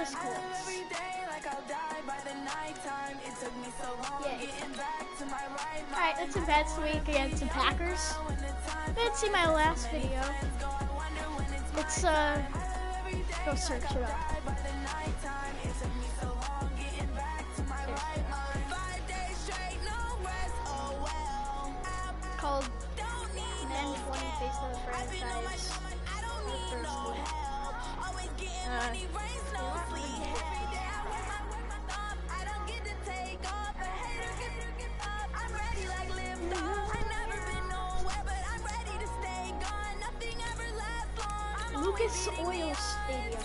Indianapolis Colts. Yeah. Alright, that's a bad week against the Packers. You didn't see my last video. It's, go search it up. Called Madden NFL Face of the Franchise. Lucas Oil Stadium.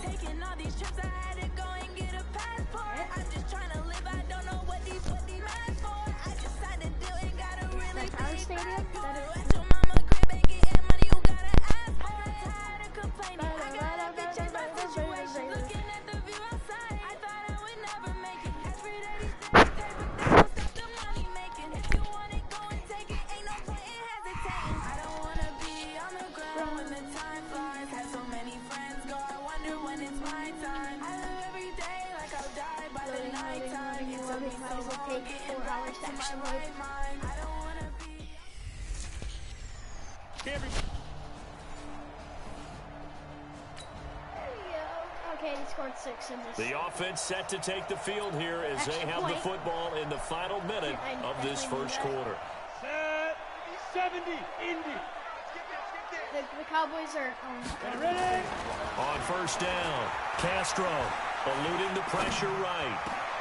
That's our stadium? Okay, he scored 6 in this. The offense set to take the field here as they have the football in the final minute of this first quarter. 70, Indy. The Cowboys are ready. On first down, Castro eluding the pressure right.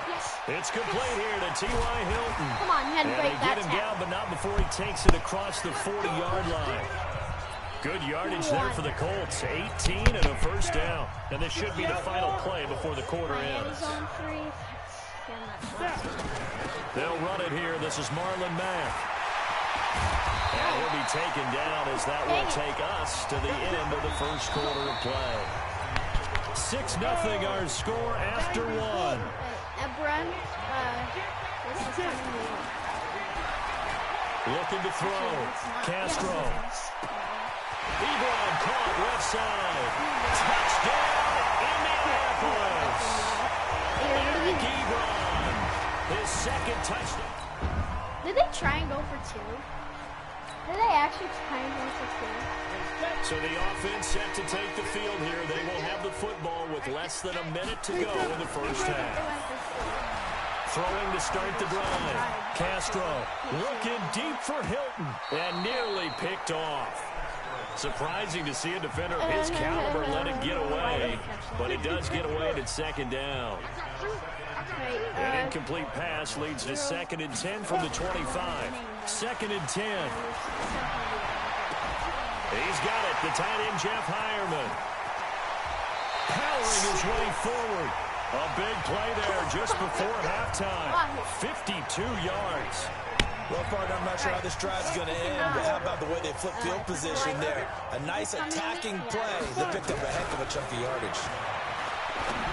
Yes. It's complete here to T.Y. Hilton. Come on, you had to break that. They get him down, but not before he takes it across the 40-yard line. Good yardage there for the Colts. 18 and a first down. And this should be the final play before the quarter ends. They'll run it here. This is Marlon Mack. And he'll be taken down as that will take us to the end of the first quarter of play. 6-0 our score after one. Looking to throw. Castro. Ebron caught left side. Touchdown, Indianapolis. Eric Ebron, his second touchdown. Did they try and go for 2? Did they actually try and go for 2? So the offense set to take the field here. They will have the football with less than a minute to go in the first half. Throwing to start the drive. Castro looking deep for Hilton and nearly picked off. Surprising to see a defender of his caliber let it get away, but it does get away at second down. An incomplete pass leads to 2nd and 10 from the 25. 2nd and 10. He's got it, the tight end Jeff Hireman. Powering his way forward. A big play there just before halftime. 52 yards. Well, partner, I'm not sure how this drive's going to end, but how about the way they flip field position there? A nice attacking play. They picked up a heck of a chunk of yardage.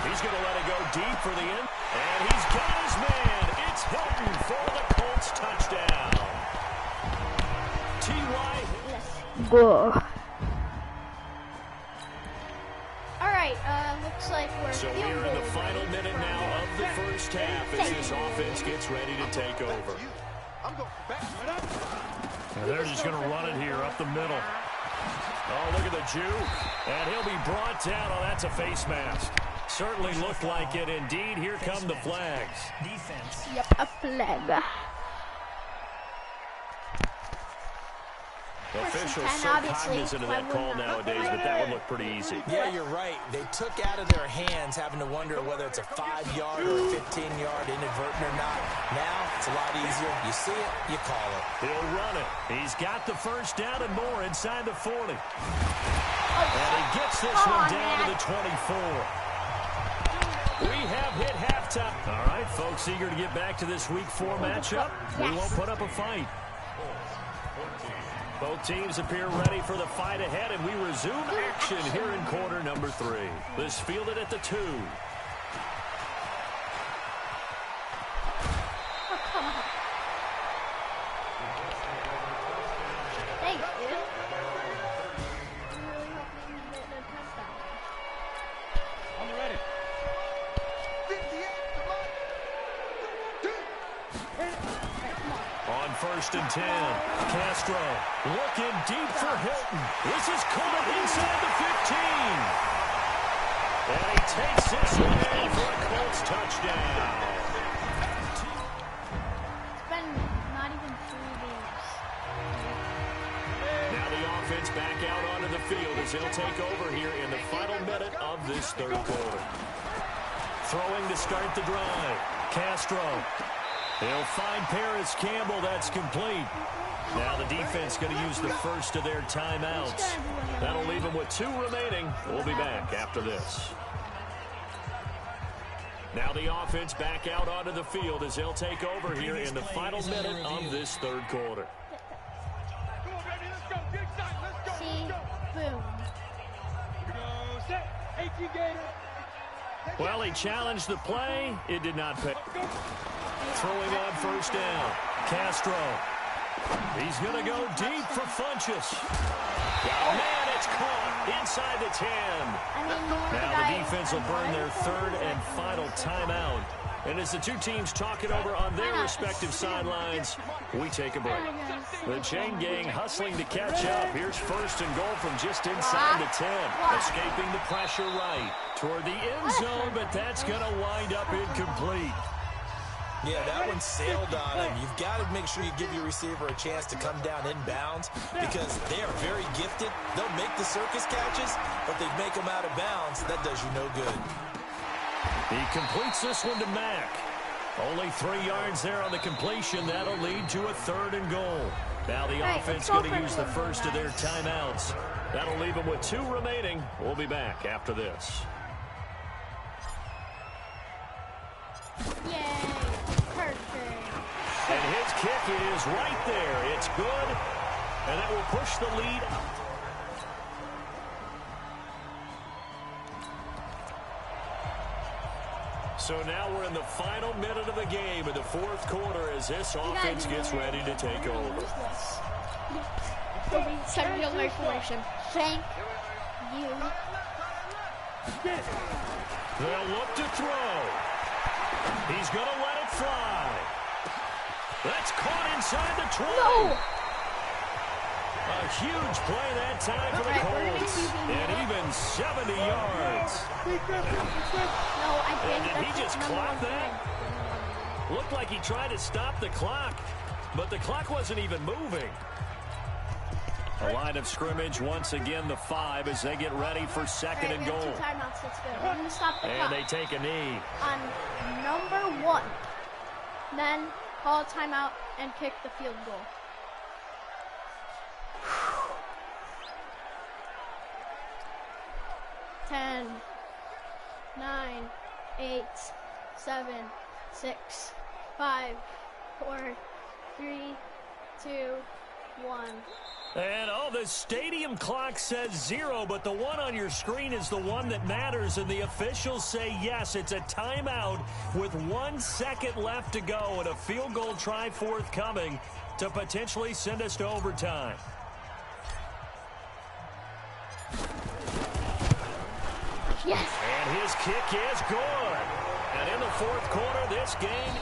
He's going to let it go deep for the end. And he's got his man. It's Hilton for the Colts touchdown. T.Y. Go. All right, looks like we're So we're in the final minute now of the first half as this offense gets ready to take over. And they're just going to run it here up the middle. Oh, look at the juke. And he'll be brought down. Oh, that's a face mask. Certainly looked like it. Indeed, here come the flags. Defense. Yep, a flag. Officials so cognizant of that call nowadays, but that would look pretty easy. Yeah, you're right. They took out of their hands having to wonder whether it's a 5-yard or a 15-yard inadvertent or not. Now, it's a lot easier. You see it, you call it. He'll run it. He's got the first down and more inside the 40. And he gets this one down to the 24. We have hit halftime. All right, folks, eager to get back to this Week 4 matchup. We won't put up a fight. Both teams appear ready for the fight ahead, and we resume action here in quarter number 3. This fielded at the 2. Thanks, dude. I'm ready. first and 10. Castro looking deep for Hilton. This is coming inside the 15. And he takes this one in for a Colts touchdown. It's been not even 3 games. Now the offense back out onto the field as he'll take over here in the final minute of this third quarter. Throwing to start the drive. Castro. He'll find Paris Campbell. That's complete. Now the defense going to use the first of their timeouts. That'll leave them with 2 remaining. We'll be back after this. Now the offense back out onto the field as they'll take over here in the final minute of this third quarter. See, boom. Well, he challenged the play. It did not pay. Throwing on first down. Castro. He's going to go deep for Funchess. Oh, man, it's caught inside the 10. Now the defense will burn their third and final timeout. And as the two teams talk it over on their respective sidelines, we take a break. The chain gang hustling to catch up. Here's first and goal from just inside the 10. Escaping the pressure right toward the end zone, but that's going to wind up incomplete. Yeah, that one sailed on him. You've got to make sure you give your receiver a chance to come down inbounds because they are very gifted. They'll make the circus catches, but they make them out of bounds. That does you no good. He completes this one to Mack. Only 3 yards there on the completion. That'll lead to a third and goal. Now the offense going to use the first of their timeouts. That'll leave them with 2 remaining. We'll be back after this. Yay. Perfect. And his kick is right there. It's good. And that will push the lead. So now we're in the final minute of the game in the fourth quarter as this offense gets ready to take over. Yard formation. Thank you. They'll look to throw. He's going to let it fly. That's caught inside the 20. No. A huge play that time for the Colts. And even 70 yards. No, I didn't. Did he just clock that? Looked like he tried to stop the clock, but the clock wasn't even moving. A line of scrimmage, once again, the 5 as they get ready for second and goal. 2 timeouts, let's go. We're going to stop the clock. And they take a knee. On number 1. Then call a timeout and kick the field goal. Ten, 9, 8, 7, 6, 5, 4, 3, 2, 1. And the stadium clock says 0, but the one on your screen is the one that matters, and the officials say yes, it's a timeout with 1 second left to go and a field goal try forthcoming to potentially send us to overtime. Yes. And his kick is good. And in the fourth quarter, this game.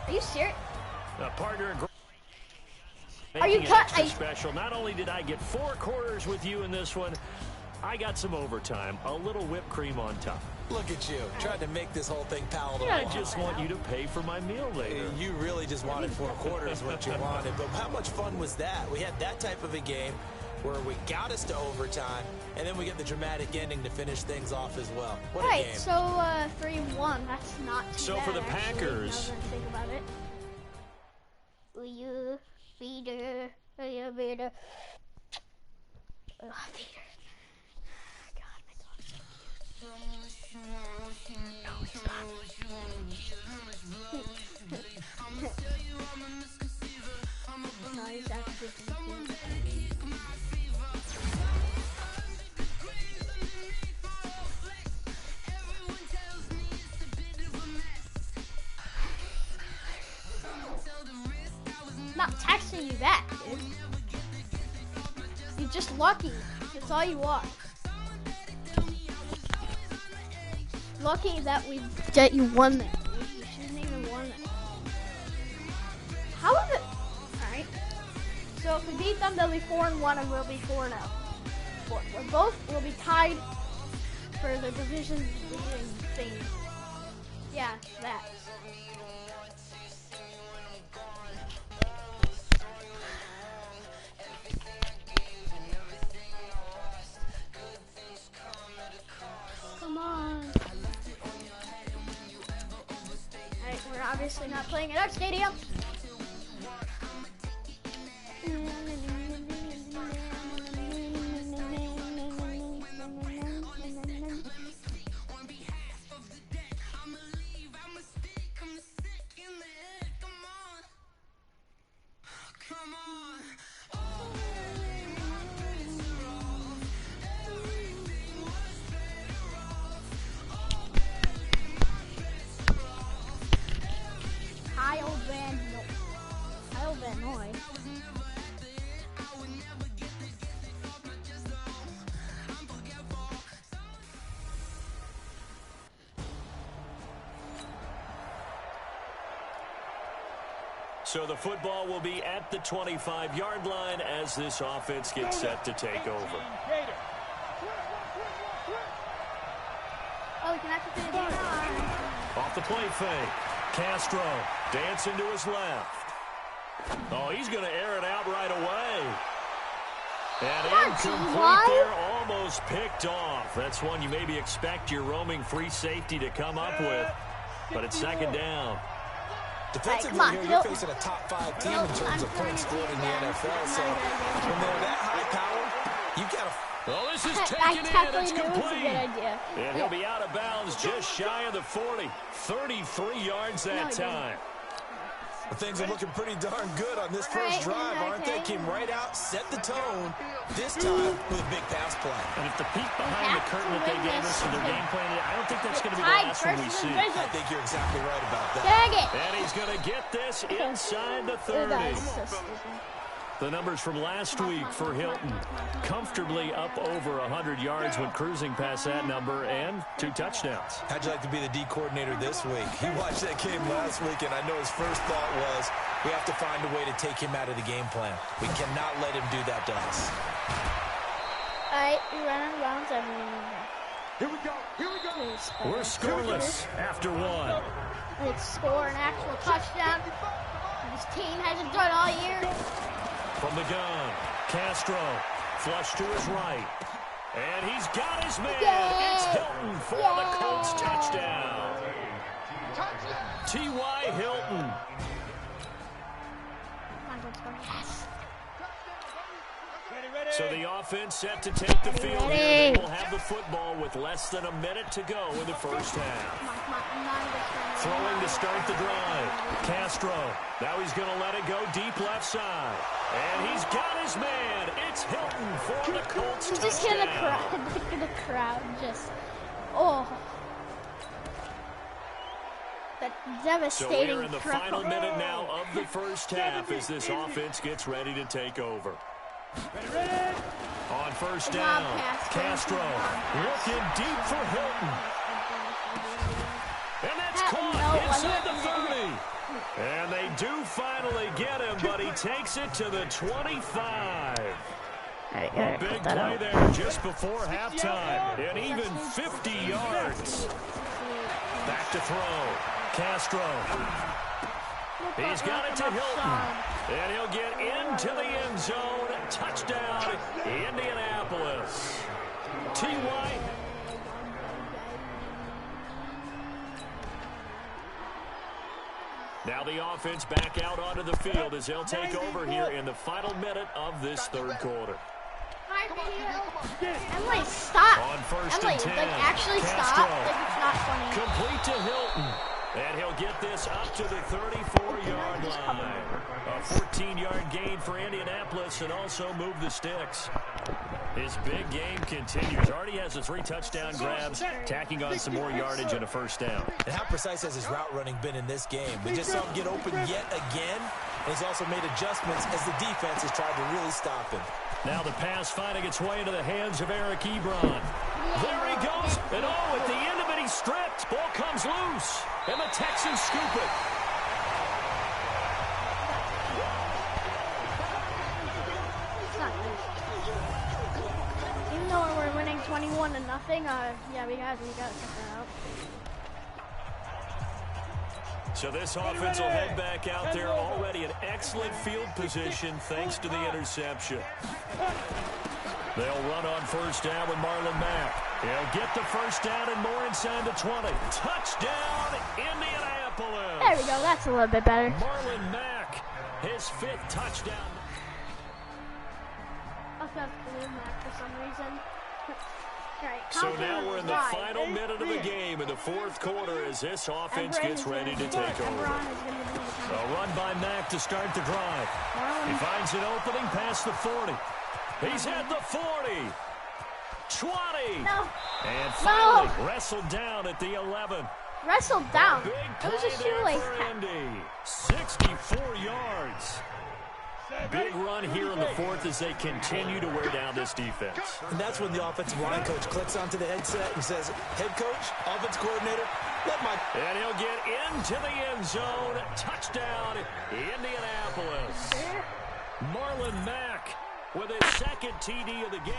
Are you serious? Partner. Are you cut? Special. Not only did I get 4 quarters with you in this one, I got some overtime. A little whipped cream on top. Look at you, trying to make this whole thing palatable. I just want you to pay for my meal later. You really just wanted 4 quarters what you wanted. But how much fun was that? We had that type of a game where we got us to overtime, and then we get the dramatic ending to finish things off as well. What a game. So 3-1, that's not too so bad. For the Packers. Think about it. Will you be there? Will you be there? Oh, Peter. God, my dog's so cute. No, stop. No, he's actually cute. I'm not texting you back, dude. You're just lucky. That's all you are. Lucky that you won that. You shouldn't How is it? All right. So if we beat them, they'll be 4-1, and we'll be 4-0. We'll be tied for the division leading thing. Yeah, that. Come on. Alright, we're obviously not playing at our stadium. Kyle Van Noy. So the football will be at the 25-yard line as this offense gets set to take over. Oh, we can actually do it. Off the play fake. Castro dancing to his left. Oh, he's going to air it out right away. And incomplete there, almost picked off. That's one you maybe expect your roaming free safety to come up with. But it's second down. Defensively here, you're facing a top-5 team in terms of points scored in the NFL. So when they're that high power, you've got to... Oh, this is taken in. It's complete. It was a good idea. And he'll be out of bounds just shy of the 40. 33 yards that time. Well, things are looking pretty darn good on this first drive, aren't they? Came right out, set the tone, this time with a big pass play. And if the peek behind the curtain that they gave us in their game plan, I don't think that's going to be the last one we see. I think you're exactly right about that. Dang it. And he's going to get this inside the 30. So stupid. The numbers from last week for Hilton. Comfortably up over 100 yards when cruising past that number and 2 touchdowns. How'd you like to be the D coordinator this week? He watched that game last week, and I know his first thought was, we have to find a way to take him out of the game plan. We cannot let him do that to us. All right, we run out of bounds everywhere. Here we go. Here we go. We're scoreless after 1. Let's score an actual touchdown. This team hasn't done all year. From the gun, Castro, flush to his right. And he's got his man. Yay! It's Hilton for the Colts touchdown. T.Y. Hilton. So the offense set to take the field here. They will have the football with less than a minute to go in the first half. Throwing to start the drive. Castro. Now he's going to let it go deep left side. And he's got his man. It's Hilton for the Colts touchdown. Just hear the crowd just, oh. That devastating So we're in the final minute now of the first half as this offense gets ready to take over. Ready? On first down, Castro looking deep for Hilton. And that's caught inside the 30. And they do finally get him, but he takes it to the 25. A big play there just before halftime. And even 50 yards. Back to throw. Castro. He's got it to Hilton. And he'll get into the end zone. Touchdown, Indianapolis. T.Y. Now the offense back out onto the field as they'll take over here in the final minute of this third quarter. Emily, stop. On first Emily, and 10, like, actually Castro. stop. Like, it's not funny. Complete to Hilton. And he'll get this up to the 34-yard line. A 14-yard gain for Indianapolis and also move the sticks. His big game continues. Already has the 3 touchdown grabs, tacking on some more yardage and a first down. And how precise has his route running been in this game? We just saw him get open yet again. And he's also made adjustments as the defense has tried to really stop him. Now the pass finding its way into the hands of Eric Ebron. There he goes. And oh, at the end of it, he's stripped. Ball comes loose. And the Texans scoop it. though we're winning 21-0, yeah, we gotta check that out. So this offense will head back out there, already in excellent field position thanks to the interception. They'll run on first down with Marlon Mack. He'll get the first down and more inside the 20. Touchdown, Indianapolis. There we go. That's a little bit better. Marlon Mack, his 5th touchdown. I thought blue Mack for some reason. Right, so now we're in the final minute of the game in the 4th quarter as this offense gets ready to take over. A run by Mack to start the drive. He finds an opening past the 40. He's at the 40. 20. No. And finally wrestled down at the 11. Wrestled down? It was a shoelace. 64 yards. Big run here in the 4th as they continue to wear down this defense. And that's when the offensive line coach clicks onto the headset and says, head coach, offense coordinator, let my... And he'll get into the end zone. Touchdown, Indianapolis. Marlon Mack with his 2nd TD of the game.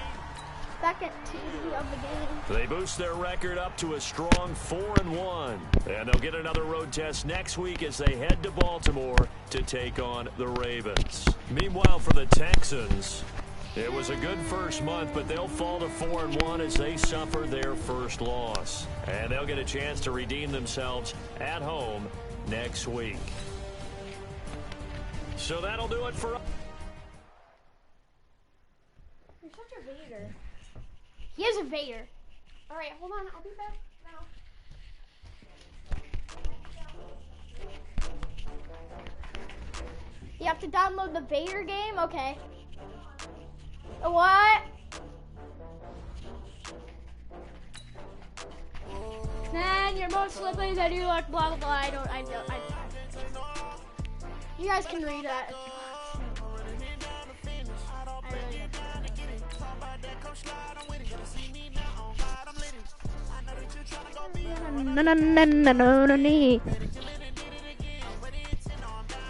2nd TD of the game. They boost their record up to a strong 4-1. And they'll get another road test next week as they head to Baltimore to take on the Ravens. Meanwhile, for the Texans, it was a good first month, but they'll fall to 4-1 as they suffer their first loss. And they'll get a chance to redeem themselves at home next week. So that'll do it for us. You're such a Vader. He is a Vader. Alright, hold on. I'll be back now. You have to download the Vader game? Okay. What? Man, you're more slippery than you look, blah, blah, blah. I don't. You guys can read that.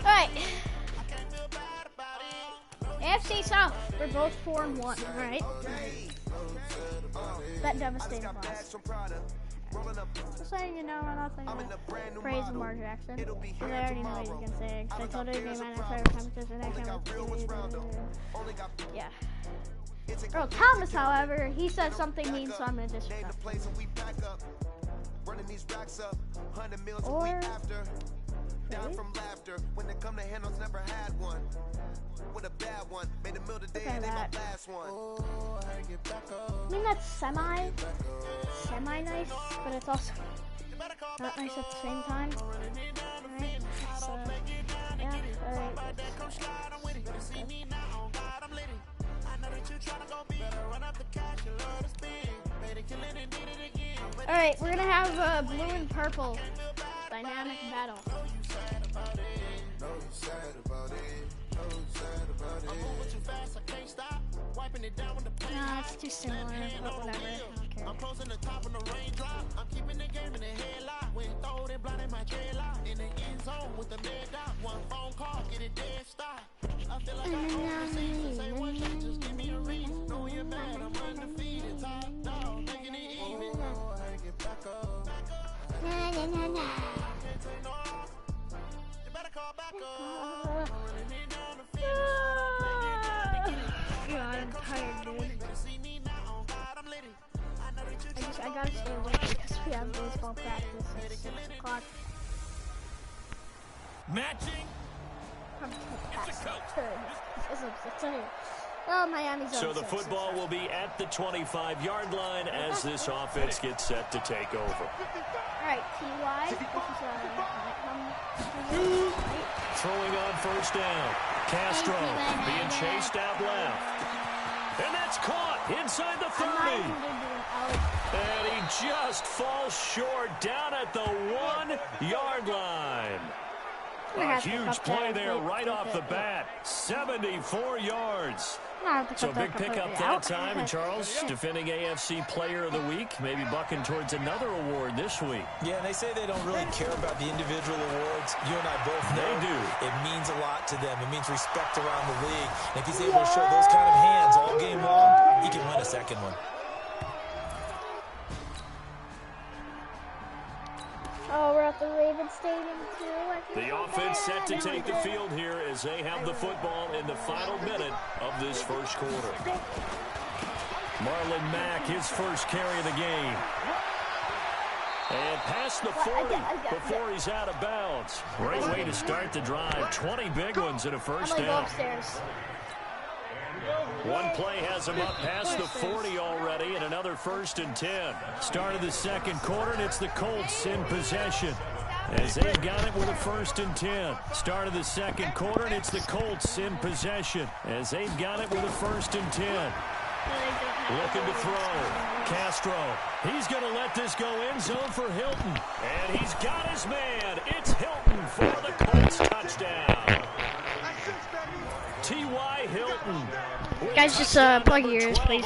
Alright. AFC South. We're both 4-1, right? That devastating loss. Just letting you know, I'm not saying praise Lamar Jackson. Because I already know what you're going to say. Because I told you to be my next favorite competition. Yeah. Earl Thomas, however, he said something mean, so I'm going to disrespect him. Or... Really? Look at that. I mean, that's semi-nice, but it's also not nice at the same time. Alright, so, yeah, alright. Alright, we're gonna have a blue and purple dynamic battle. No, it's too similar, but whatever. I don't God, I'm tired, dude. I gotta stay awake because we have baseball practice at 6 o'clock. Matching. Oh, Miami's so the football will be at the 25-yard line as this offense gets set to take over. All right, T.Y. Throwing on first down. Castro being chased out left. And that's caught inside the 30. And he just falls short down at the 1-yard line. A huge play there right off the bat. 74 yards. So big pickup that time. And Charles, defending AFC Player of the Week, maybe bucking towards another award this week. Yeah, and they say they don't really care about the individual awards. You and I both know they do. It means a lot to them. It means respect around the league. And if he's able to show those kind of hands all game long, he can win a second one. Oh, we're at the Ravens Stadium, too. The offense set to take the field here as they have the football in the final minute of this first quarter. Marlon Mack, his first carry of the game. And past the 40 before he's out of bounds. Great way to start the drive. 20 big ones in a first down. One play has him up past the 40 already, and another 1st and 10. Start of the second quarter, and it's the Colts in possession as they've got it with a 1st and 10. Start of the second quarter, and it's the Colts in possession as they've got it with a 1st and 10. Looking to throw. Castro. He's going to let this go end zone for Hilton. And he's got his man. It's Hilton for the Colts touchdown. T.Y. Hilton. Guys, just plug your ears, please.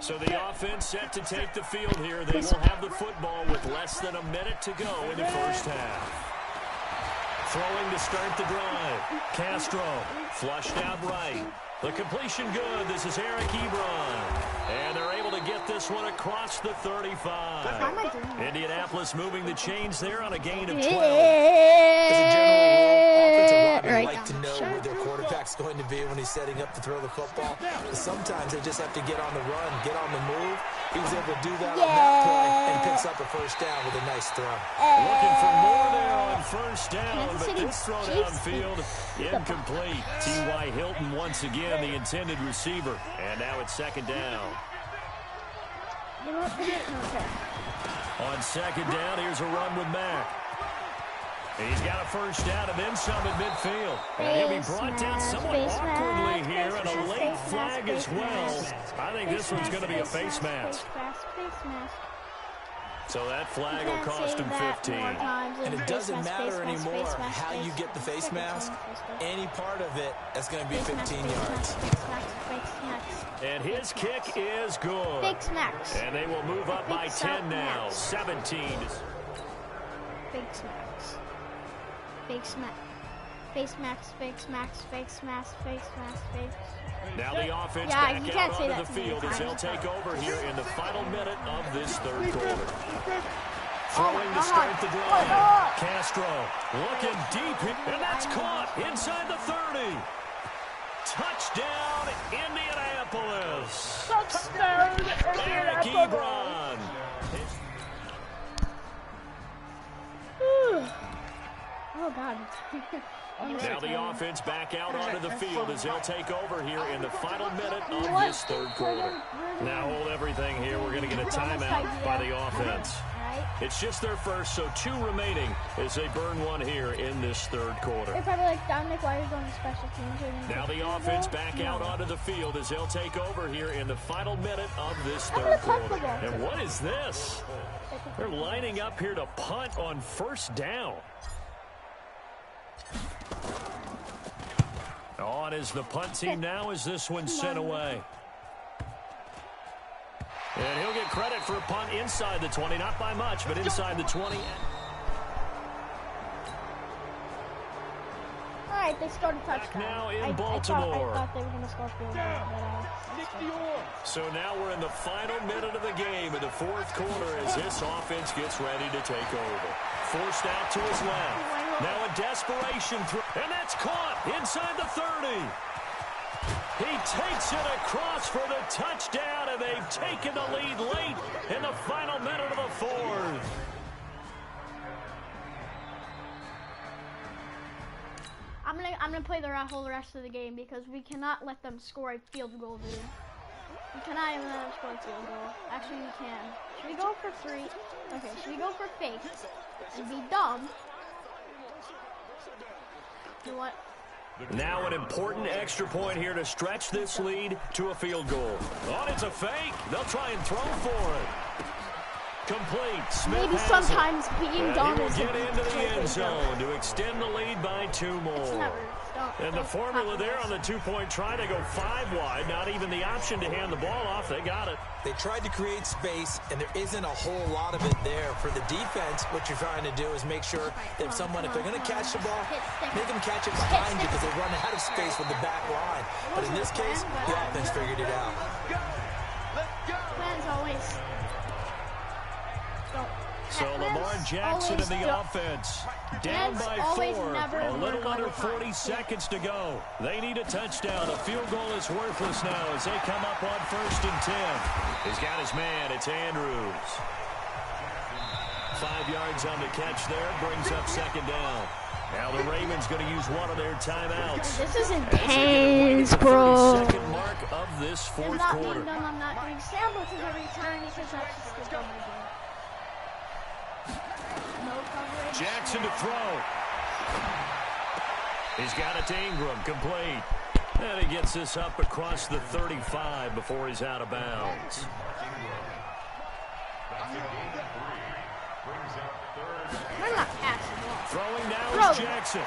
So the offense set to take the field here. They will have the football with less than a minute to go in the first half. Throwing to start the drive. Castro flushed out right. The completion good. This is Eric Ebron. And they're able to get this one across the 35. Indianapolis moving the chains there on a gain of 12. As a general rule, offensive linemen like to know where their quarterback's going to be when he's setting up to throw the football. But sometimes they just have to get on the run, get on the move. He was able to do that on that play and picks up a first down with a nice throw. Looking for more there on first down, but this throw downfield incomplete. T.Y. Hilton once again the intended receiver. And now it's second down. On second down, here's a run with Mack. He's got a first down and then some at midfield. And he'll be brought down somewhat awkwardly here, and a late flag as well. I think this one's going to be a face mask. So that flag will cost him 15. And it doesn't matter anymore how you get the face mask. Any part of it, that's going to be 15 yards. And his kick is good. And they will move up by 10 now. 17. Big smacks. Big smack. Face max, face max, face mask, face mask, face. Now the offense back out onto the field as they'll take over here in the final minute of this third quarter. Throwing to start the drive. Castro looking deep, and that's caught inside the 30. Touchdown, Indianapolis. Touchdown, Eric Ebron. Oh, God. Now the offense back out onto the field as they'll take over here in the final minute of this third quarter. Now hold everything here. We're going to get a timeout by the offense. It's just their first, so 2 remaining as they burn one here in this third quarter. They're probably like, Dominic, why are you going to special teams? Now the offense back out onto the field as they'll take over here in the final minute of this third quarter. And what is this? They're lining up here to punt on first down. On is the punt team now as this one's sent away. And he'll get credit for a punt inside the 20. Not by much, but inside the 20. All right, they scored a touchdown. Now in Baltimore. I thought they were going to score a field goal, So now we're in the final minute of the game in the fourth quarter as this offense gets ready to take over. Forced out to his left. Now a desperation throw. And that's caught inside the 30. He takes it across for the touchdown, and they've taken the lead late in the final minute of the fourth. I'm gonna play the whole rest of the game because we cannot let them score a field goal, dude. We cannot even let them score a field goal. Actually, we can. Should we go for 3? Okay, should we go for fake and be dumb? You know what? Now an important extra point here to stretch this lead to a field goal. Oh, it's a fake. They'll try and throw for it. Complete. Smith maybe has sometimes it. being And done he will is get into the end zone to extend the lead by 2 more. And the formula there on the 2-point try to go 5 wide. Not even the option to hand the ball off. They got it. They tried to create space, and there isn't a whole lot of it there. For the defense, what you're trying to do is make sure that if they're going to catch the ball, make them catch it behind you because they run out of space with the back line. But in this case, the offense figured it out. Plans always don't. So Lamar Jackson in the offense. Down by 4. A little under 40 seconds to go. They need a touchdown. A field goal is worthless now as they come up on 1st and 10. He's got his man. It's Andrews. 5 yards on the catch there. Brings up 2nd down. Now the Ravens going to use one of their timeouts. This is intense, bro. 32nd mark of this 4th quarter. I'm not doing sandwiches every time because that's just the dumb idea. No coverage. Jackson to throw. He's got it to Ingram, complete. And he gets this up across the 35 before he's out of bounds. They're not passing well. Throwing now is Jackson.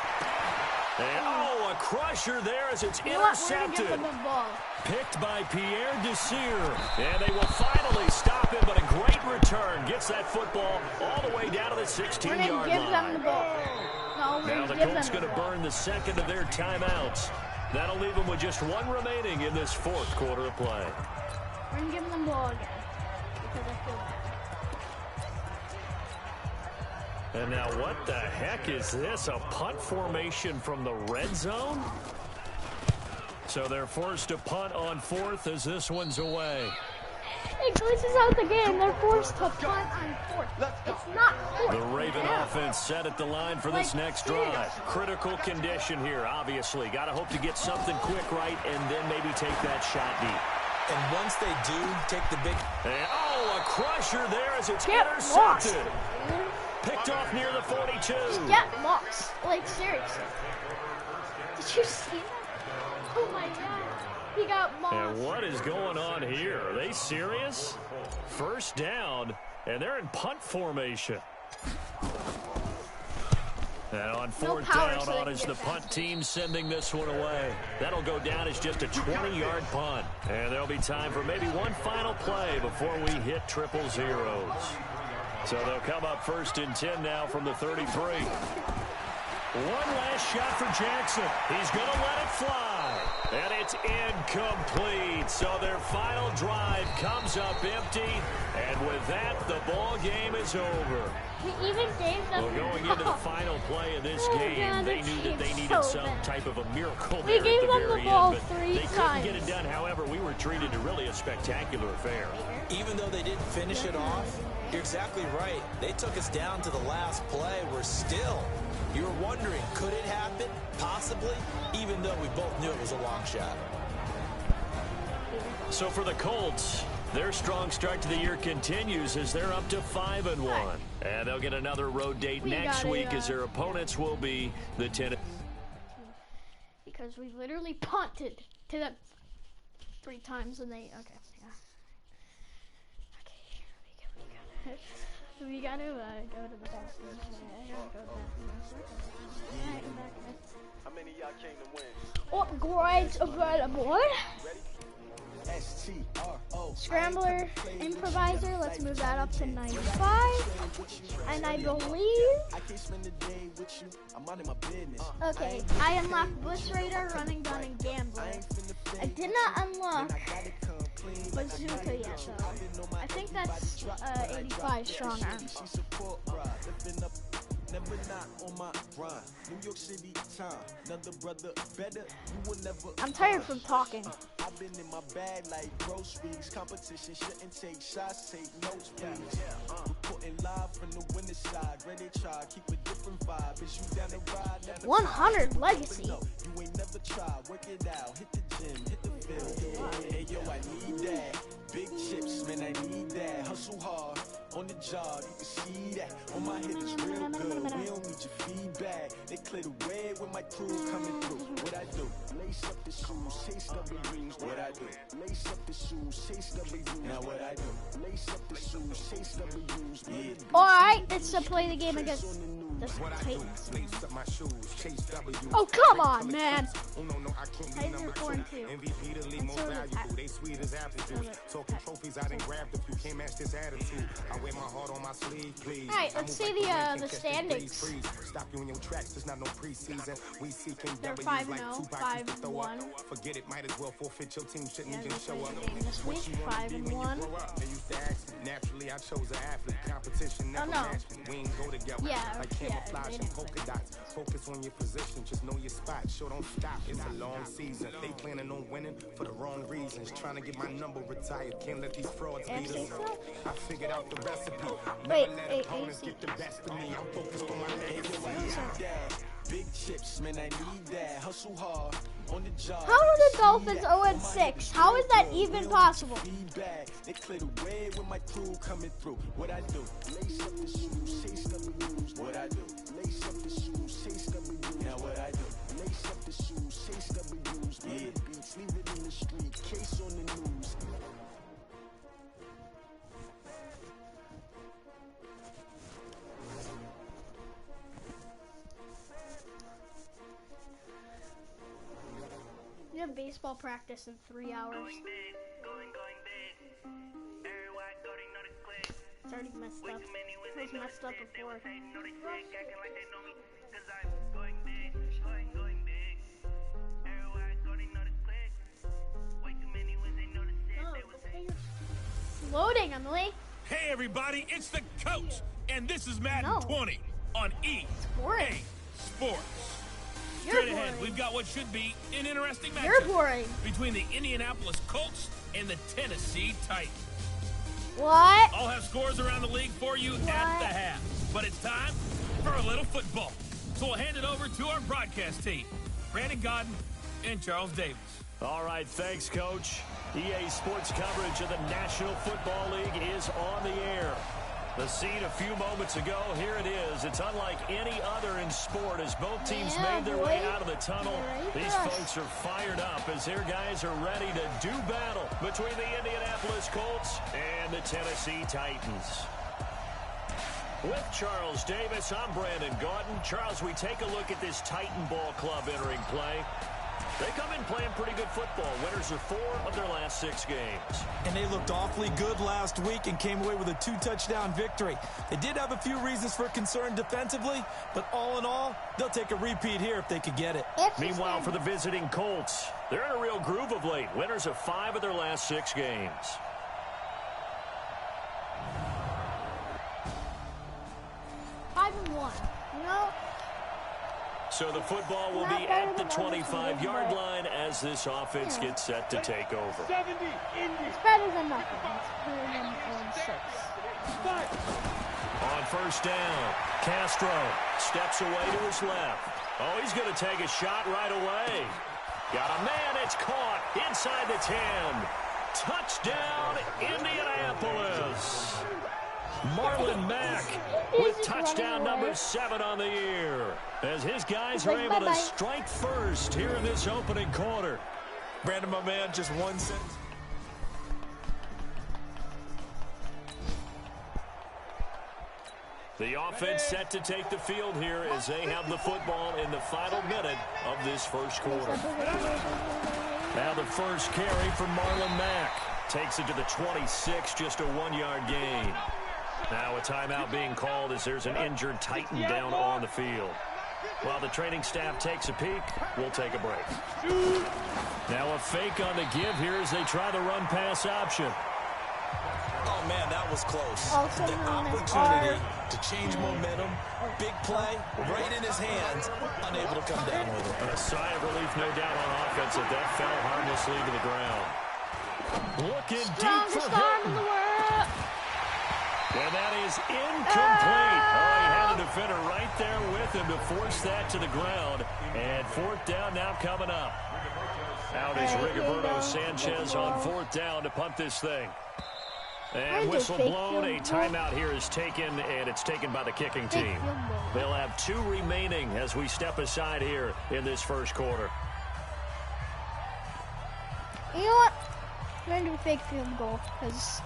And, a crusher there as it's intercepted. We're gonna give them the ball. Picked by Pierre Desir. And they will finally stop him, but a great return. Gets that football all the way down to the 16-yard line. We're gonna give them the ball. No, we're now the Colts going to burn the second of their timeouts. That'll leave them with just 1 remaining in this 4th quarter of play. We're gonna give them the ball again because I feel bad. And now what the heck is this? A punt formation from the red zone? So they're forced to punt on 4th as this one's away. It glitches out the game. They're forced to punt on 4th. It's not 4th. The Raven offense set at the line for this next drive. Critical condition here, obviously. Got to hope to get something quick right and then maybe take that shot deep. And once they do take the big... And, a crusher there as it's intercepted. Picked off near the 42. Get lost. Like, seriously. Did you see that? Oh, my God. He got lost. And what is going on here? Are they serious? 1st down, and they're in punt formation. And on 4th down, on is the punt team sending this one away. That'll go down as just a 20-yard punt. And there'll be time for maybe one final play before we hit 000. So they'll come up 1st and 10 now from the 33. One last shot for Jackson. He's going to let it fly. And it's incomplete. So their final drive comes up empty. And with that, the ball game is over. We even gave them... Well, going into the final play of this game, they knew that they needed some type of a miracle there we gave at the them very the ball end, but 3 they times. couldn't get it done. However, we were treated to really a spectacular affair. Even though they didn't finish it off, you're exactly right. They took us down to the last play. We're still... You were wondering, could it happen? Possibly, even though we both knew it was a long shot. So for the Colts, their strong start to the year continues as they're up to 5-1. And they'll get another road date next week as their opponents will be the Tennessee. Because we literally punted to them 3 times and they... Okay, yeah. Okay, we gotta go to the bathroom. I gotta go to the bathroom. How many of y'all came to win? Upgrades available. Scrambler, improviser, let's move that up to 95. And I believe... Okay, I unlocked Bush Raider, Running Gun, and Gambler. I did not unlock Bazooka yet, though. I think that's 85 strong arms. I'm tired from talking. I've been in my bag like groceries. Competition shouldn't take shots, take notes, please. Reporting live from the winning side. Ready to try, keep a different vibe. Is you down the ride? 100 legacy. You ain't never tried, work it out, hit the gym, hit the Hey, yo, I need that. Big chips, man, I need that. Hustle hard on the job, you can see that. On my head is real good, we don't need your feedback. They clear the way when my crew coming through. What I do? Lace up the shoes, chase W's. What I do? Lace up the shoes, chase W's. Now what I do? Lace up the shoes, chase W's. Yeah. Alright, it's to play the game against the Titans. Oh, come on, man. Titans are 4-2. They sweet as apple juice. Talking trophies, I done grabbed a few. Can't match this attitude. I wear my heart on my sleeve, please. Alright, let's see the standings. Stop you in your tracks, there's not no preseason. We seeking They're W's 5-0, like Tupac used to throw up. 5-1. Forget it, might as well forfeit your team. Shouldn't Yeah, even this show is up. the game this week, 5-1. They used to ask me. Naturally, I chose an athlete. Competition never matched me. We ain't go together. Yeah, Like yeah, camouflage and polka dots. Focus on your position, just know your spot. Sure, don't stop. It's a long season. They planning on winning for the wrong reasons. Trying to get my number retired. Can't let these frauds beat us. I figured out the recipe. Wait, Never let opponents get the best of me. I'm focused on my legacy. Big chips, man, I need that. Hustle hard on the job. How are the Dolphins 0-6? How is that even possible? Feedback. They clear the way when my crew coming through. What I do? Lace up the shoes, chase W's. What I do? Lace up the shoes, chase W's. Now what I do? Lace up the shoes, chase W's. Yeah, beats, leave it in the street. Case on the news. You have baseball practice in 3 hours. It's already messed up. It was messed up before. Loading, Emily. Hey everybody, it's the coach, and this is Madden No. 20 on EA boring. Sports. You're Straight ahead, boring. we've got what should be an interesting You're matchup boring. between the Indianapolis Colts and the Tennessee Titans. What? I'll have scores around the league for you at What? the half, but it's time for a little football. So we'll hand it over to our broadcast team, Brandon Godden and Charles Davis. All right, thanks, Coach. EA Sports coverage of the National Football League is on the air. The scene a few moments ago, here it is. It's unlike any other in sport as both teams made their way out of the tunnel. These folks are fired up as their guys are ready to do battle between the Indianapolis Colts and the Tennessee Titans. With Charles Davis, I'm Brandon Gaudin. Charles, we take a look at this Titan Ball Club entering play. They come in playing pretty good football. Winners are 4 of their last 6 games. And they looked awfully good last week and came away with a 2-touchdown victory. They did have a few reasons for concern defensively, but all in all, they'll take a repeat here if they could get it. Meanwhile, for the visiting Colts, they're in a real groove of late. Winners of 5 of their last 6 games. So the football will be at the 25-yard line as this offense gets set to take over. It's better than nothing. It's better than 0-6. On first down, Castro steps away to his left. Oh, he's going to take a shot right away. Got a man, it's caught inside the 10. Touchdown, Indianapolis. Marlon Mack with touchdown number 7 on the year as his guys are able to strike first here in this opening quarter. Brandon, my man, just one sentence. The offense set to take the field here as they have the football in the final minute of this first quarter. Now the first carry for Marlon Mack. Takes it to the 26, just a 1-yard gain. Now a timeout being called as there's an injured Titan down on the field. While the training staff takes a peek, we'll take a break. Now a fake on the give here as they try the run-pass option. Oh, man, that was close. Also The known as opportunity to change momentum, big play, right in his hands, unable to come down with it. A sigh of relief, no doubt, on offense that fell harmlessly to the ground. Looking deep for arm in the world. And that is incomplete. Oh, he had a defender right there with him to force that to the ground. And 4th down now coming up. Out is Rigoberto Sanchez on 4th down to punt this thing. And whistle blown. A timeout here is taken, and it's taken by the kicking team. They'll have 2 remaining as we step aside here in this first quarter. You know what? We're going to do a fake field goal because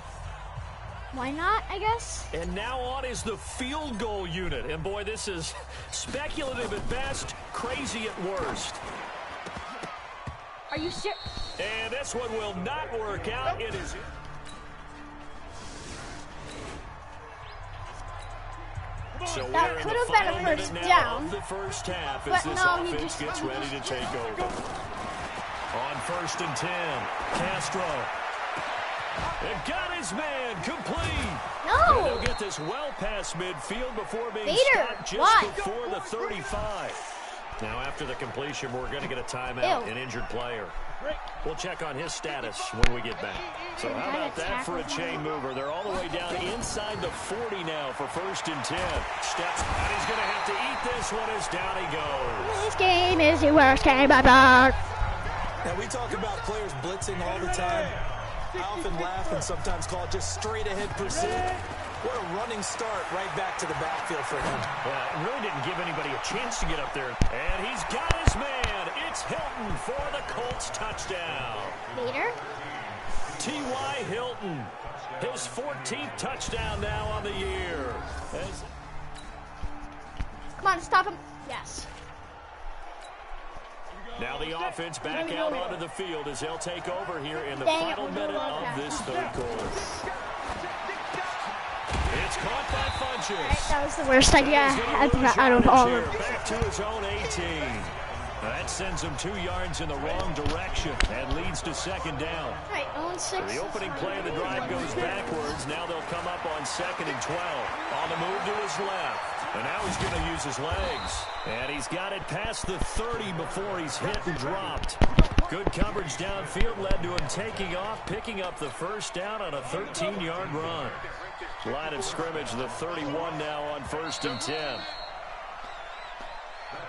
why not, I guess? And now on is the field goal unit. And boy, this is speculative at best, crazy at worst. Are you sure? And this one will not work out. It is... So that could have been a first down. The first half but as this offense gets ready to take over. On 1st and 10, Castro. And got his man complete. No. And they'll get this well past midfield before being stopped just before the 35. Now after the completion, we're going to get a timeout, an injured player. We'll check on his status when we get back. So how about that for a chain mover? They're all the way down inside the 40 now for 1st and 10. Steps, and he's going to have to eat this one as down he goes. This game is the worst game ever. Now we talk about players blitzing all the time. I often laugh and sometimes call it just straight ahead pursuit. What a running start right back to the backfield for him. Well, it really didn't give anybody a chance to get up there. And he's got his man. It's Hilton for the Colts touchdown. Leader. T.Y. Hilton. His 14th touchdown now on the year. Come on, stop him. Yes. Now the offense back out onto the field as they'll take over here in the final minute of this 3rd quarter. It's caught by Funches. Right, that was the worst idea out of all of them. Back to his own 18. That sends him 2 yards in the wrong direction and leads to 2nd down. Right, 0-6. The opening play of the drive goes backwards. Now they'll come up on 2nd and 12. On the move to his left. And now he's going to use his legs. And he's got it past the 30 before he's hit and dropped. Good coverage downfield led to him taking off, picking up the 1st down on a 13-yard run. Line of scrimmage, the 31 now on 1st and 10.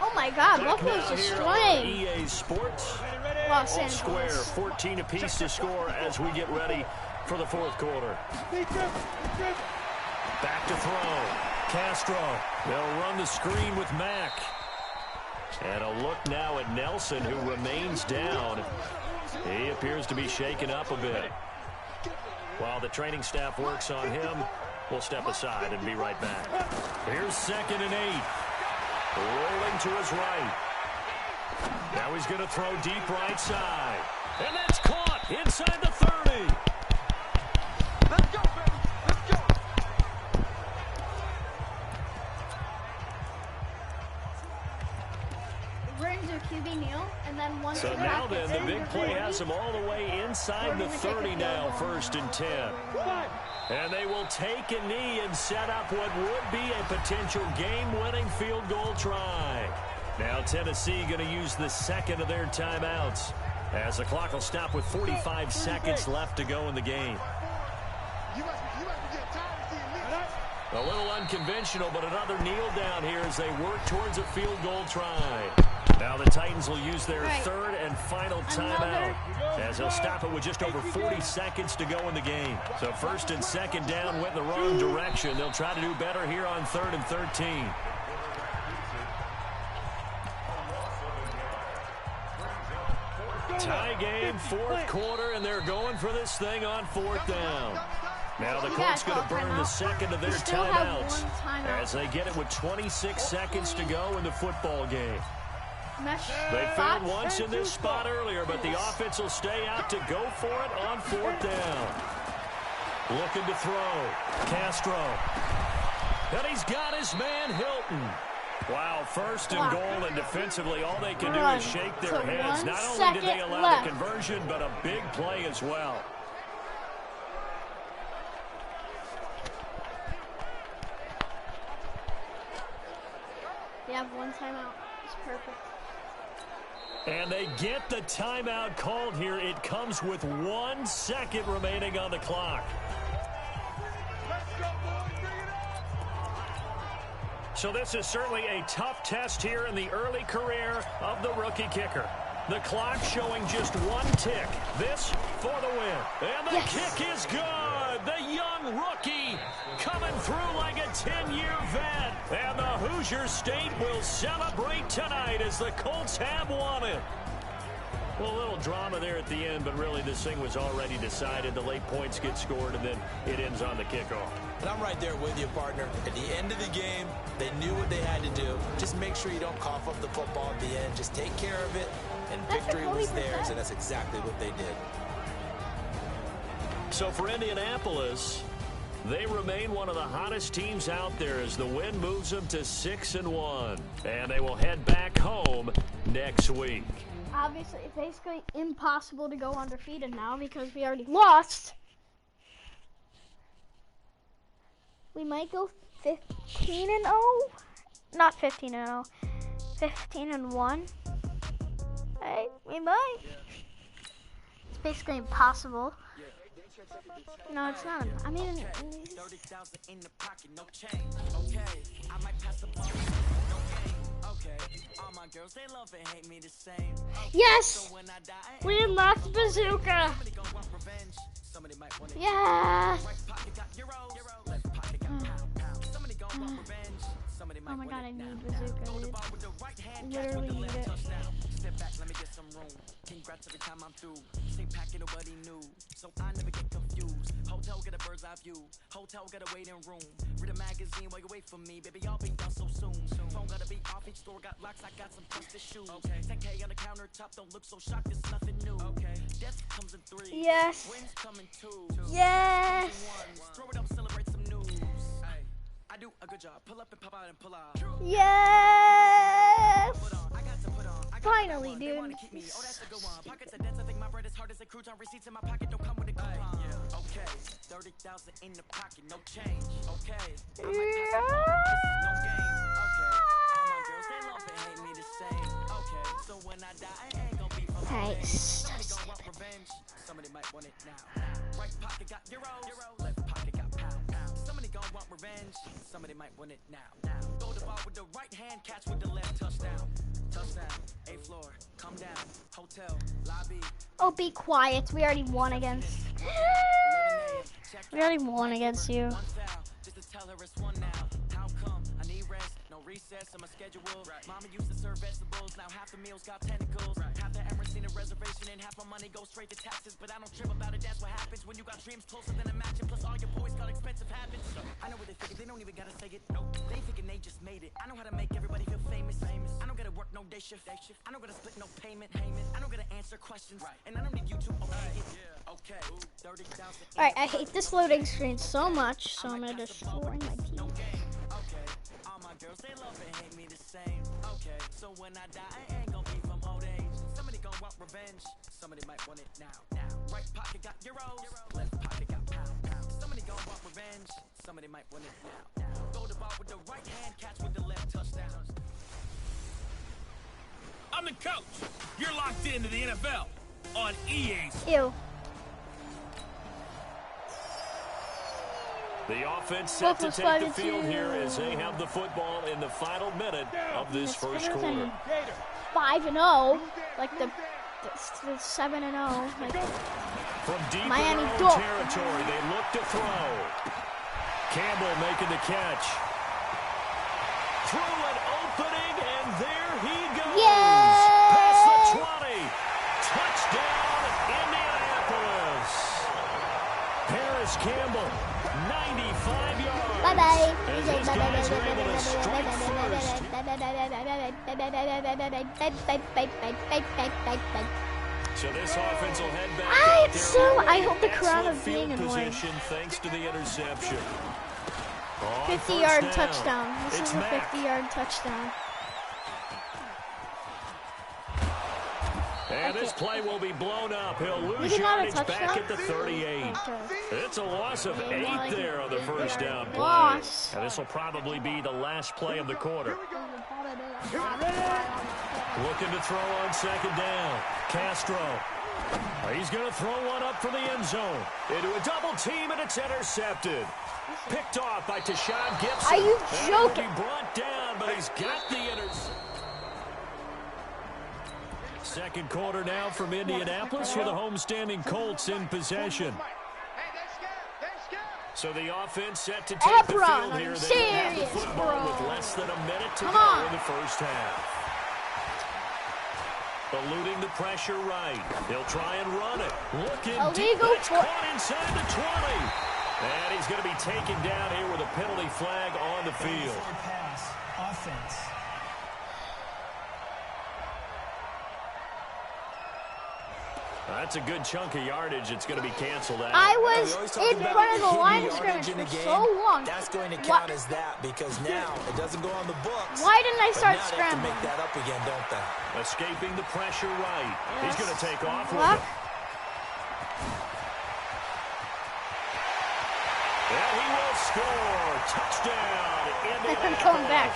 Oh my God, Buffalo's destroying. EA Sports. Los All Angeles. square, 14 apiece to score as we get ready for the 4th quarter. Back to throw. Castro. They'll run the screen with Mack. And a look now at Nelson, who remains down. He appears to be shaken up a bit. While the training staff works on him, we'll step aside and be right back. Here's 2nd and 8. Rolling to his right. Now he's going to throw deep right side. And that's caught inside the 30. Let's go, baby. Let's go. We're going to do QB kneel, and then once So now then, the big play has him all the way inside the 30 now, 1st and 10. And they will take a knee and set up what would be a potential game-winning field goal try. Now Tennessee going to use the 2nd of their timeouts as the clock will stop with 45 seconds left to go in the game. A little unconventional, but another kneel down here as they work towards a field goal try. Now the Titans will use their 3rd and final timeout as they'll stop it with just over 40 seconds to go in the game. So 1st and 2nd down went in the wrong direction. They'll try to do better here on 3rd and 13. Tie game, 4th quarter, and they're going for this thing on 4th down. Now the Colts going to burn the 2nd of their timeouts as they get it with 26 seconds to go in the football game. They failed once in this spot earlier, but the offense will stay out to go for it on 4th down. Looking to throw. Castro. And he's got his man Hilton. Wow, 1st and goal, and defensively all they can do is shake their heads. Not only did they allow the conversion, but a big play as well. They have 1 timeout. It's perfect. And they get the timeout called here. It comes with 1 second remaining on the clock. So this is certainly a tough test here in the early career of the rookie kicker. The clock showing just one tick. This for the win. And the kick is good. The young rookie coming through like a 10-year vet. And the Hoosier State will celebrate tonight as the Colts have won it. Well, a little drama there at the end, but really this thing was already decided. The late points get scored, and then it ends on the kickoff. And I'm right there with you, partner. At the end of the game, they knew what they had to do. Just make sure you don't cough up the football at the end. Just take care of it, and victory was theirs, and that's exactly what they did. So for Indianapolis, they remain one of the hottest teams out there as the win moves them to 6-1. And they will head back home next week. Obviously, it's basically impossible to go undefeated now because we already lost. We might go 15-0. Not 15-0. 15-1. Hey, we might. It's basically impossible. No, it's not. I mean, 30,000 in the pocket, no change. Okay, I might pass the ball. No game. Okay, all my girls, they love and hate me the same. yes! So when I die, We unlocked Bazooka! somebody gon' want revenge. Somebody might want it. Yes! Right pocket got euros. Left pocket got pound. Somebody gon' want revenge. Somebody might Oh my want god, I it now. need Bazooka, Throw the dude. ball with the right hand, catch with Literally the need left it. touchdown. Step back, let me get some room. Congrats every time I'm through. Same packet, nobody knew. So I never get confused. Hotel, get a bird's eye view. Hotel, got a waiting room. Read a magazine while you wait for me. Baby, I'll be done so soon. Phone gotta be off, each store got locks. I got some trusted shoes. Okay. 10K on the countertop, don't look so shocked. It's nothing new. Okay. Death comes in 3. Yes! Wins come in 2. Yes! Throw it up, celebrate some news. Ay, I do a good job. Pull up and pop out and pull out. Yes! Put on, I got to put on. I got Finally, They dude. wanna keep me. Oh, that's a good one. Pockets are dense. I think my bread is hard as a crouton. Receipts in my pocket don't come with a coupon. Okay, 30,000 in the pocket, no change. Okay, I might pass the ball. This is no game. Okay, all my girls they love and hate me the same. Okay, so when I die, I ain't gonna be for Alright, Somebody gon' want revenge. Somebody might want it now. Right pocket got euros. Left pocket got pound. Somebody gon' want revenge. Somebody might want it now. Throw the ball with the right hand, catch with the left touchdown. Touchdown, 8th floor, come down, hotel, lobby. Oh, be quiet. We already won against... We already won against you. One foul, just to tell her it's one now. How come? I need rest, no recess on my schedule. Mama used to serve vegetables, now half the meals got tentacles. Half the Emirates need a reservation and half my money goes straight to taxes. But I don't trip about it, that's what happens when you got dreams closer than a match. And plus all your boys got expensive habits. I know what they thinking, they don't even gotta say it. Nope, they thinking they just made it. I know how to make everybody feel famous. I don't gotta work no day shift. I don't gotta split no payment. I don't gotta answer questions. And I don't need you to okay it. Okay, 30,000. Alright, I hate this loading screen so much, so I'm gonna destroy my team. Okay, all my girls, they love and hate me the same. Okay, so when I die, I ain't gonna be from old age. Somebody gon' want revenge. Somebody might want it now. Right pocket got euros. Left pocket got pound. Somebody gon' want revenge. Somebody might want it now. Throw the ball with the right hand, catch with the left touchdown. I'm the coach. You're locked into the NFL on EA. Ew. The offense set to Buffalo take the field 5-2. here as they have the football in the final minute of this first Better quarter. than 5-0, like the 7-0, like From deep Miami in their own Dolphins. territory, they look to throw. Campbell making the catch. Through an opening, and there he goes. Yay! Past the 20. Touchdown, Indianapolis. Paris Campbell, 95 yards. bye-bye. As these guys are able to strike first. So this offense will head back out there. I hope the Excellent crowd is field being annoying. position thanks to the interception. On 50-yard first down, touchdown. This it's is a Mack. 50-yard touchdown. And this play will be blown up. He'll We lose did not a yardage back touchdown? at the 38. Okay. It's a loss of Yeah, 8 like there on the first down play. loss. And this will probably be the last play of the quarter. Looking to throw on second down. Castro. He's going to throw one up for the end zone. Into a double team, and it's intercepted. Picked off by Tashawn Gibson. Are you That joking? will be brought down, but he's got the interception. Second quarter now from Indianapolis with the homestanding Colts in possession. So the offense set to take the field here. They have the football with less than a minute to go in the first half. Eluding the pressure right. He'll try and run it. Looking deep. It's caught inside the 20. And he's going to be taken down here with a penalty flag on the field. Pass. Offense. That's a good chunk of yardage. It's going to be canceled out. I was in front of the line of scrimmage for so long. That's going to count as that because now it doesn't go on the books. Why didn't I start scrambling? scrambling? They have to make that up again, don't they? Escaping the pressure right. Yes. He's going to take off with it. And he will score. Touchdown. I'm going back.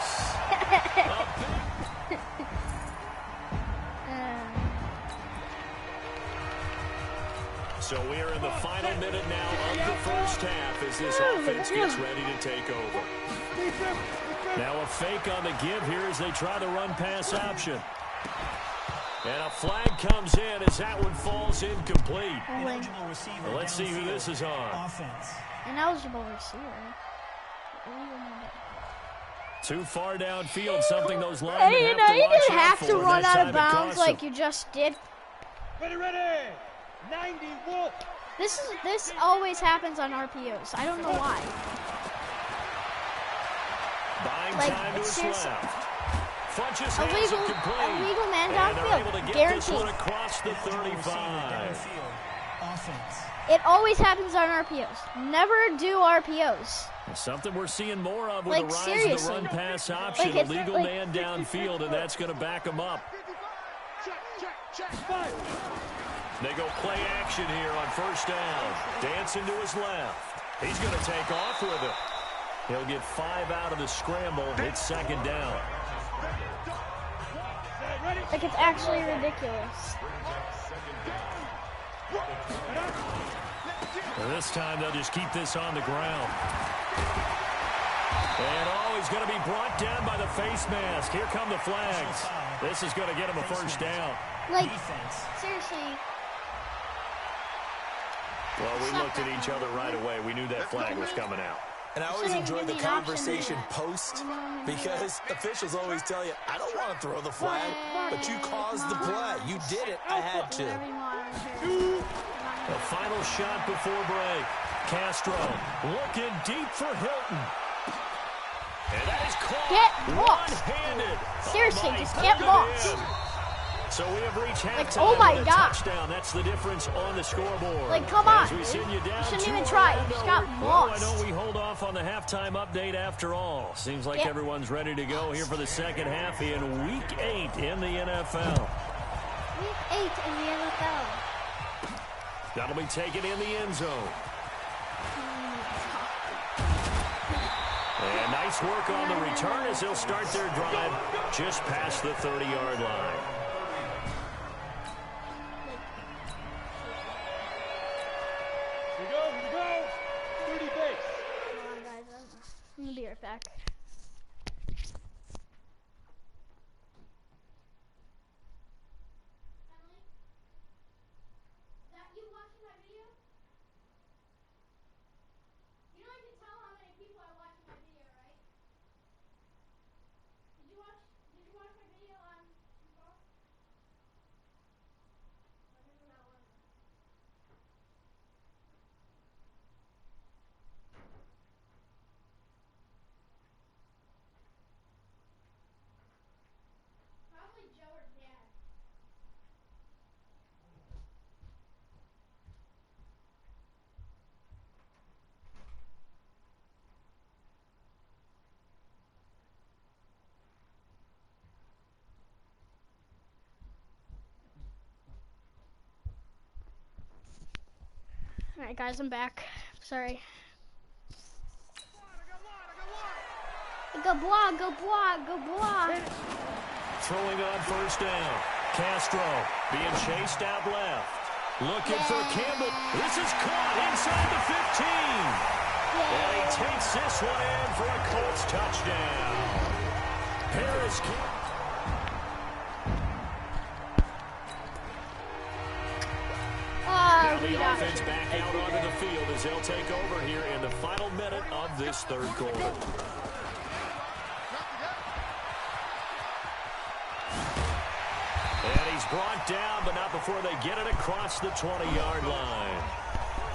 So we are in the final minute now of the first half as this offense gets ready to take over. Now a fake on the give here as they try the run-pass option. And a flag comes in as that one falls incomplete. Well, let's see who this is on. Offense. Ineligible receiver. Too far downfield, something those linemen Hey, have to watch you didn't out have for. to run That out of time it bounds cost like them. you just did. Ready. 91. This always happens on RPOs. I don't know why. Buying Like, time to his seriously. left. Funches has Illegal it complete. man And they're able to downfield. get Guaranteed. this one across the 35. Downfield. Offense. It always happens on RPOs. Never do RPOs. Something we're seeing more of with Like, the rise seriously. of the run-pass option. Like, it's Illegal like- man downfield, and that's going to back him up. Check. Fire. They go play action here on first down. Dancing to his left. He's going to take off with it. He'll get 5 out of the scramble. It's second down. Like, it's actually ridiculous. And this time they'll just keep this on the ground. And he's going to be brought down by the face mask. Here come the flags. This is going to get him a first down. Like, seriously. Well, we looked at each other right away. We knew that flag was coming out. And I always enjoy the conversation post because officials always tell you, I don't want to throw the flag, but you caused the play. You did it. I had to. The final shot before break. Castro looking deep for Hilton. And that is caught. Get lost. One-handed. Seriously, just get lost. So we have reached halftime. Like, oh my with a God. Touchdown. That's the difference on the scoreboard. Like, come on, As we dude. send you down You shouldn't to even try. You just got Orlando. Well, I lost. know we hold off on the halftime update after all. Seems like Get everyone's ready to go here for the second half in Week 8 in the NFL. Week 8 in the NFL. That'll be taken in the end zone. And nice work on the return as they'll start their drive just past the 30-yard line. Here we go. 30 base. Come on, guys. I'm gonna be right back. Alright, guys, I'm back. Sorry. Go block, go block, go block. Throwing on first down. Castro being chased out left. Looking for Campbell. This is caught inside the 15. And he takes this one in for a Colts touchdown. Harris. the offense back out onto the field as they'll take over here in the final minute of this third quarter. And he's brought down, but not before they get it across the 20-yard line.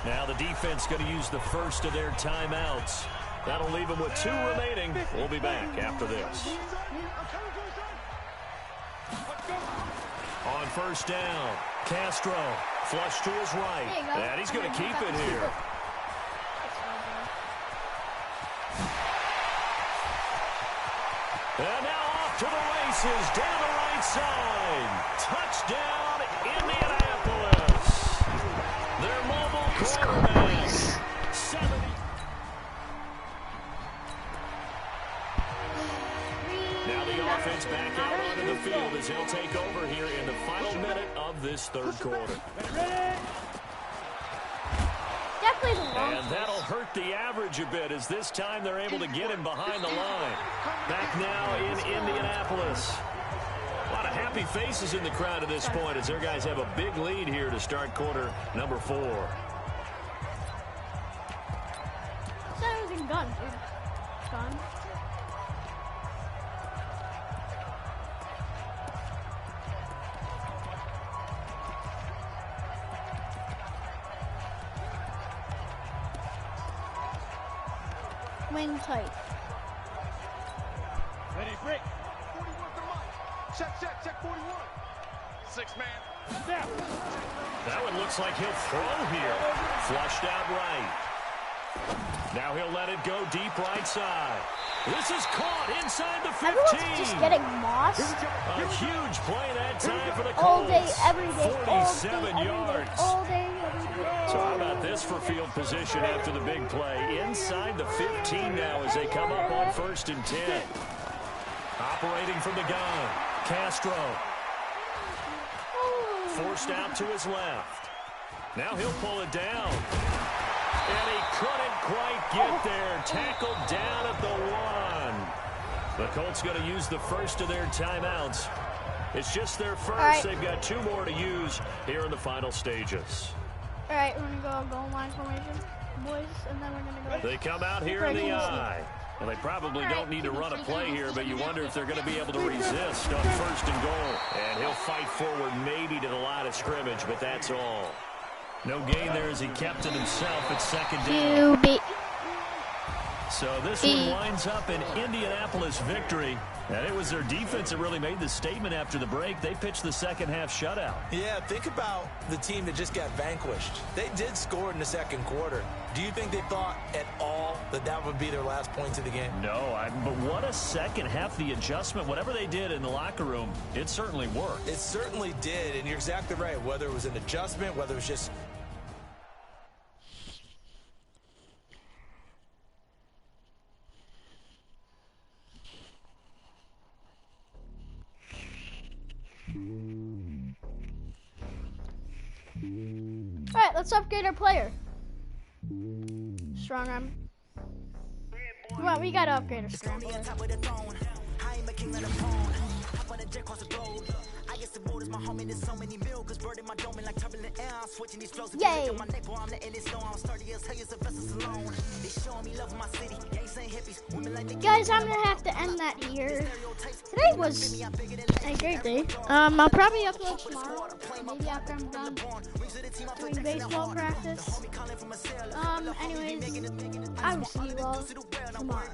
Now the defense going to use the first of their timeouts. That'll leave them with 2 remaining. We'll be back after this. On first down, Castro flush to his right. And he's going to keep it here. And now off to the races, down the right side. Touchdown, Indianapolis. Their mobile quarterback. 70. Now the offense back out onto the field as he'll take over here in the final minute of this third quarter. And that'll hurt the average a bit as this time they're able to get him behind the line. Back now in Indianapolis. A lot of happy faces in the crowd at this point as their guys have a big lead here to start quarter number 4. That was a gun, dude. Gun. Wing tight. Ready, break. 41 to Mike. Check 41. 6-man. Snap. That one looks like he'll throw here. Flushed out right. Now he'll let it go deep right side. This is caught inside the 15. Everyone's just getting mossed. A huge play that time for the Colts. All day, every day. 47 yards. All day, every day. So how about this for field position after the big play? Inside the 15 now as they come up on 1st and 10. Operating from the gun, Castro. Forced out to his left. Now he'll pull it down. And he couldn't quite get there. Tackled down at the 1. The Colts going to use the first of their timeouts. It's just their first. Right. They've got 2 more to use here in the final stages. All right, we're going to go goal line formation, boys, and then we're going to go. They come out here in the eye. Well, they probably don't need to run a play here, but you wonder if they're going to be able to resist on 1st and goal. And he'll fight forward maybe to the line of scrimmage, but that's all. No gain there as he kept it himself at 2nd down. So this one winds up an Indianapolis victory. And it was their defense that really made the statement after the break. They pitched the second half shutout. Yeah, think about the team that just got vanquished. They did score in the second quarter. Do you think they thought at all that that would be their last points of the game? No, but what a second half. The adjustment, whatever they did in the locker room, it certainly worked. It certainly did, and you're exactly right. Whether it was an adjustment, whether it was just... Alright, let's upgrade our player. Strong arm. Come on, we gotta upgrade our strong arm. Yay! Guys, I'm gonna have to end that here. Today was a great day. I'll probably upload tomorrow, maybe after I'm done doing baseball practice. Anyways, I will see you all tomorrow.